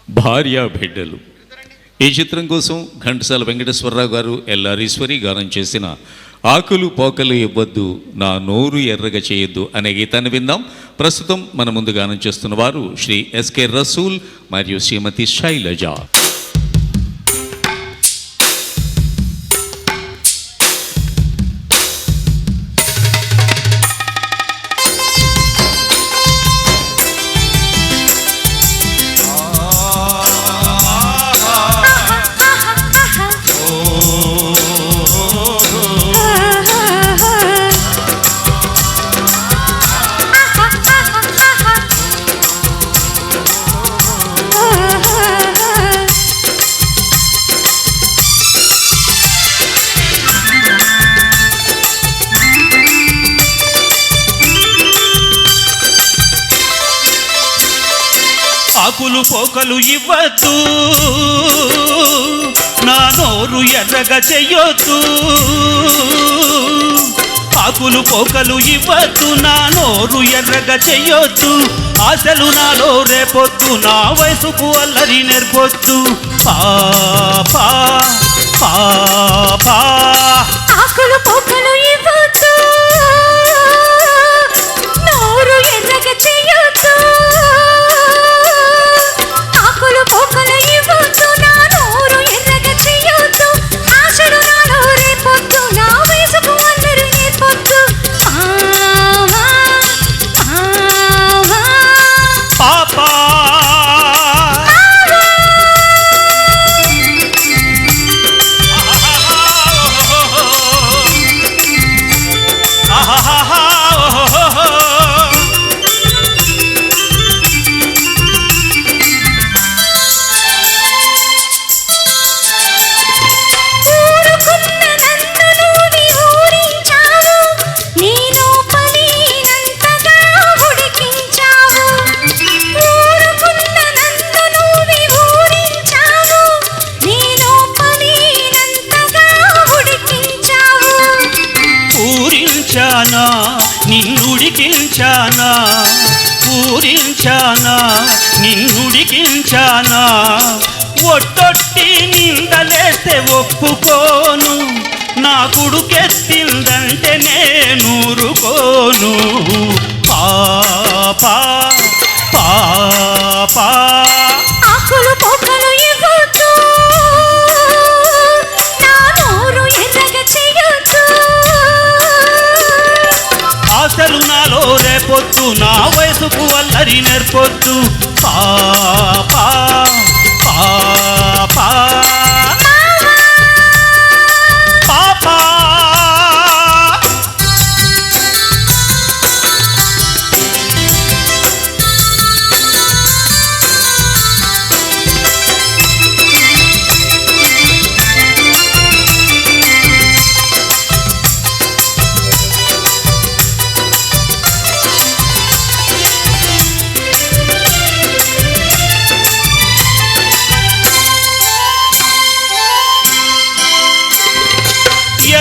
భార్య బిడ్డలు. ఈ చిత్రం కోసం ఘంటసాల వెంకటేశ్వరరావు గారు, ఎల్లారీశ్వరి గానం చేసిన ఆకులు పోకలు ఇవ్వద్దు, నా నోరు ఎర్రగా చేయొద్దు అనే గీతాన్ని విందాం. ప్రస్తుతం మన ముందు గానం చేస్తున్న వారు శ్రీ ఎస్కే రసూల్ మరియు శ్రీమతి శైలజ. ఆకులు పోకలు ఇవ్వద్దు, నా నోరు ఎర్రగా చెయ్యొద్దు. ఆకులు పోకలు ఇవ్వద్దు, నా నోరు ఎర్రగా చెయ్యొద్దు. ఆశలు నాలో రేపొద్దు, నా వయసుకు అల్లరి నేర్పొద్దు. పాపా పాపా ఆకులు పోకలు ఇవ్వద్దు, నోరు ఎర్రగా చెయ్యొద్దు. ఆకులు పోకలు ఇవ్వద్దు, నా నోరు ఎర్రగా చెయ్యొద్దు. ఆశలు నాలో రేపొద్దు, నా వయసుకు అల్లరి నేర్పొద్దు. పాపా నిన్నుడికించానా, పూరించానా, నిన్నుడికించానా. ఒట్టొట్టి నిందలేస్తే ఒప్పుకోను, నా గుడుకెత్తిందంటే నేనూరుకోను. పాపా పాపా ఆకులు పోకలు ఇవ్వద్దు, నా నోరు ఎర్రగా చెయ్యొద్దు. ఆశలు నాలో రేపొద్దు, నా వయసుకు అల్లరి నేర్పొద్దు. పాపా పాపా పాపా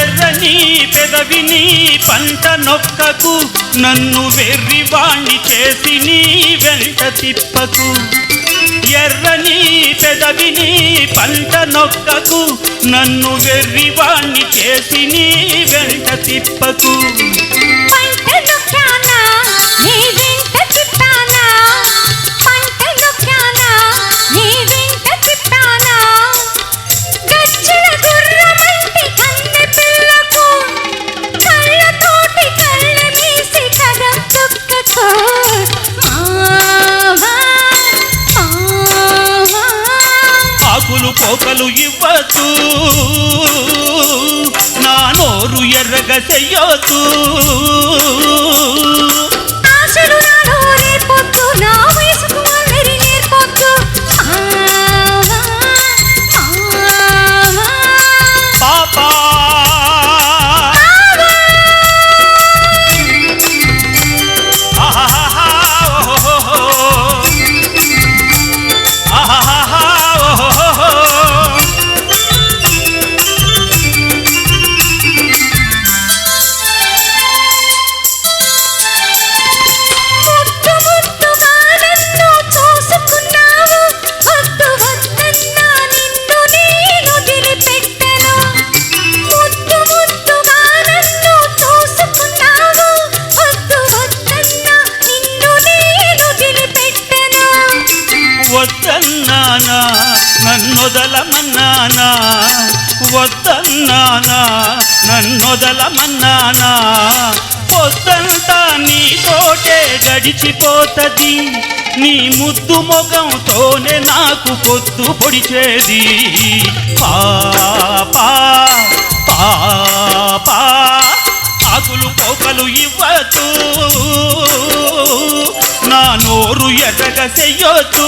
ఎర్రని పెదవిని పంట నొక్కకు, నన్ను వెర్రివాణ్ణి చేసి నీ వెంట తిప్పకు. ఎర్రని పెదవిని పంట నొక్కకు, నన్ను వెర్రివాణ్ణి చేసి నీ వెంట తిప్పకు. పంట నొక్కానా, నీ వెంట తిప్పానా. పంట నొక్కానా, నీ వెంట తిప్పానా. గచ్చిన గుర్రమంటి కన్నె పిల్లకు, కళ్ళతోటి కళ్ళ మీసి కదం తొక్కకు. ఆకులు పోకలు ఇవ్వద్దు, నా నోరు ఎర్రగా చెయ్యొద్దు. ఆశలు నాలో రేపొద్దు, నా వయసుకు అల్లరి నేర్పొద్దు. పాపా వద్దన్నానా నన్నొదలమన్నానా వద్దన్నానా నన్నొదలమన్నానా పొద్దంతా నీతోటే గడిచిపోతది నీ ముద్దు మొగంతోనే నాకు పొద్దు పొడిచేది పాపా పాపా ఆకులు పోకలు ఇవ్వద్దు నా నోరు ఎర్రగా చెయ్యొద్దు